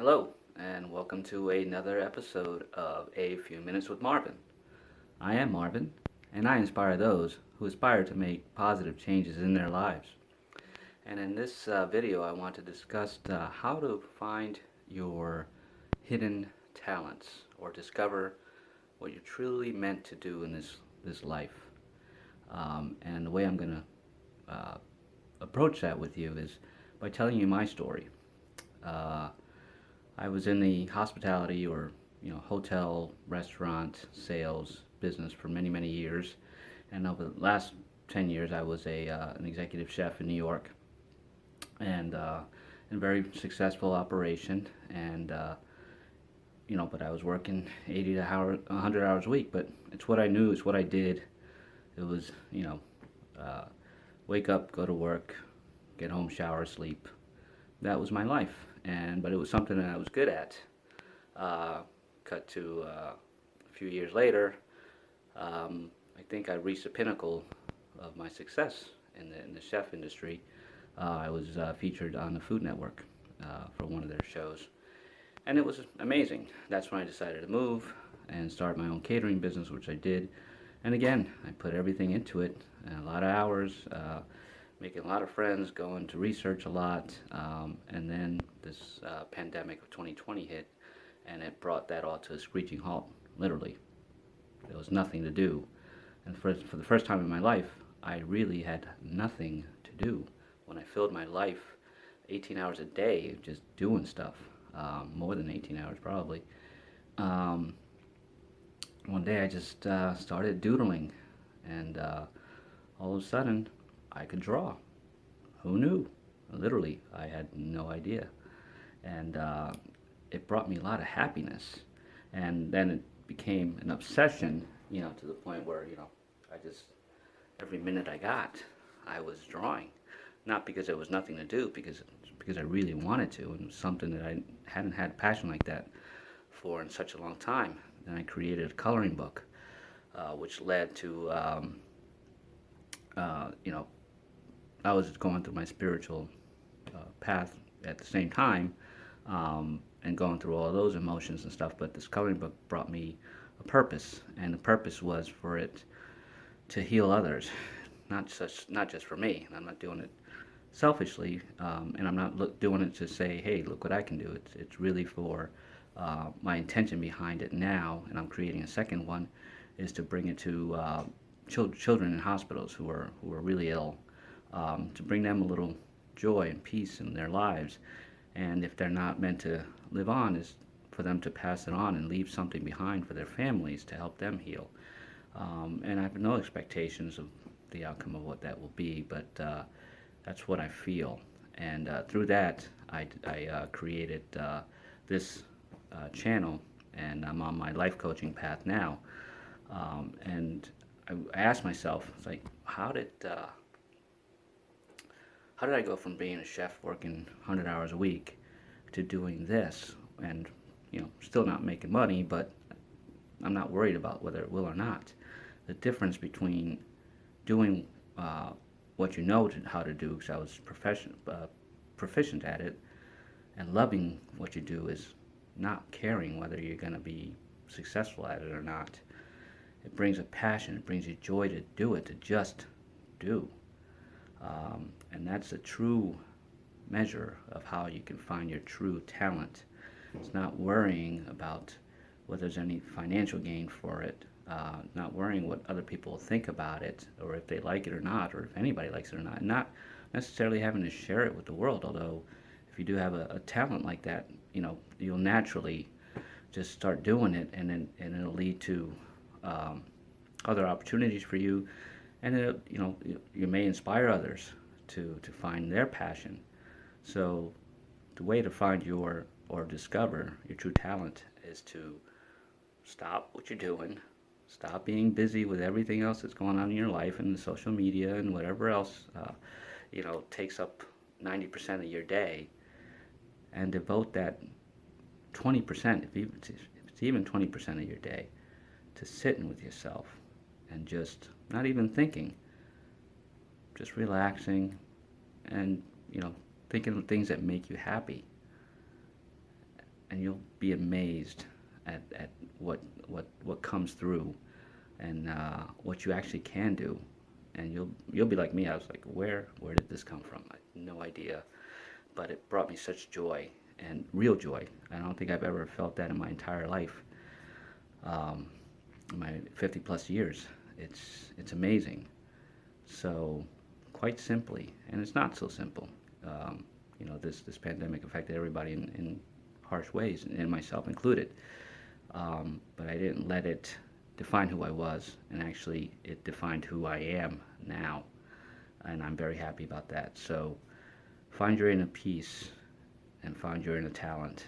Hello, and welcome to another episode of A Few Minutes with Marvin. I am Marvin, and I inspire those who aspire to make positive changes in their lives. And in this video, I want to discuss how to find your hidden talents or discover what you're truly meant to do in this life. And the way I'm going to approach that with you is by telling you my story. Uh, I was in the hospitality or hotel, restaurant, sales business for many years, and over the last 10 years, I was an executive chef in New York, and in a very successful operation. And but I was working 80 to 100 hours a week. But it's what I knew, it's what I did. It was uh, wake up, go to work, get home, shower, sleep. That was my life, but it was something that I was good at. Uh, Cut to a few years later, I think I reached the pinnacle of my success in the chef industry. I was featured on the Food Network for one of their shows, and it was amazing. That's when I decided to move and start my own catering business, which I did. And again, I put everything into it, and a lot of hours, making a lot of friends, going to research a lot, and then this pandemic of 2020 hit, and it brought that all to a screeching halt, literally. There was nothing to do. And for the first time in my life, I really had nothing to do. When I filled my life 18 hours a day just doing stuff, more than 18 hours probably, um, one day I just started doodling, and all of a sudden I could draw. Who knew? Literally, I had no idea. And it brought me a lot of happiness. And then it became an obsession, to the point where, I just, every minute I got, I was drawing. Not because there was nothing to do, because I really wanted to, and it was something that I hadn't had passion like that for in such a long time. Then I created a coloring book, which led to, you know, I was going through my spiritual path at the same time, and going through all those emotions and stuff. But this coloring book brought me a purpose, and the purpose was for it to heal others, not just for me. I'm not doing it selfishly, and I'm not doing it to say, "Hey, look what I can do." It's really for my intention behind it now, and I'm creating a second one, is to bring it to children in hospitals who are really ill, to bring them a little joy and peace in their lives. And if they're not meant to live on, is for them to pass it on and leave something behind for their families to help them heal. And I have no expectations of the outcome of what that will be, but that's what I feel. And through that, I created this channel, and I'm on my life coaching path now. And I asked myself, it's like, how did I go from being a chef working 100 hours a week to doing this, and still not making money, but I'm not worried about whether it will or not. The difference between doing what you know how to do, because I was proficient at it, and loving what you do is not caring whether you're going to be successful at it or not. It brings a passion, it brings you joy to do it, to just do. And that's a true measure of how you can find your true talent. It's not worrying about whether there's any financial gain for it, not worrying what other people think about it, or if they like it or not, or if anybody likes it or not, and not necessarily having to share it with the world. Although, if you do have a talent like that, you'll naturally just start doing it, and it'll lead to other opportunities for you, and you may inspire others to find their passion. So the way to find or discover your true talent is to stop what you're doing, stop being busy with everything else that's going on in your life and the social media and whatever else takes up 90% of your day, and devote that 20%, if it's even 20% of your day, to sitting with yourself and just not even thinking, just relaxing, and thinking of things that make you happy. and you'll be amazed at what comes through, and what you actually can do. And you'll be like me. I was like, where did this come from? I had no idea, but it brought me such joy, and real joy. I don't think I've ever felt that in my entire life, um, my 50 plus years. It's amazing. So, quite simply, and it's not so simple. Um, this pandemic affected everybody in harsh ways, and myself included. But I didn't let it define who I was, and actually, it defined who I am now, and I'm very happy about that. So, find your inner peace, and find your inner talent,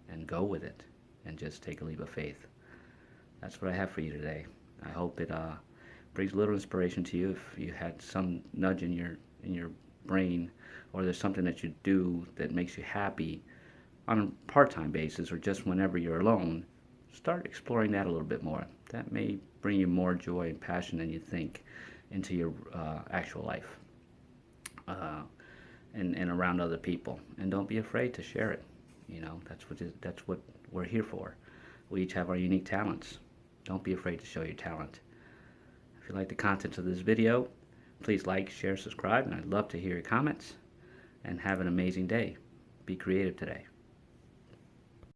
and go with it, and just take a leap of faith. That's what I have for you today. I hope it brings a little inspiration to you. If you had some nudge in your brain, or there's something that you do that makes you happy on a part-time basis, or just whenever you're alone, start exploring that a little bit more. That may bring you more joy and passion than you think into your actual life, uh, and around other people. And don't be afraid to share it. That's what we're here for. We each have our unique talents. Don't be afraid to show your talent. If you like the content of this video, please like, share, subscribe, and I'd love to hear your comments. And have an amazing day. Be creative today.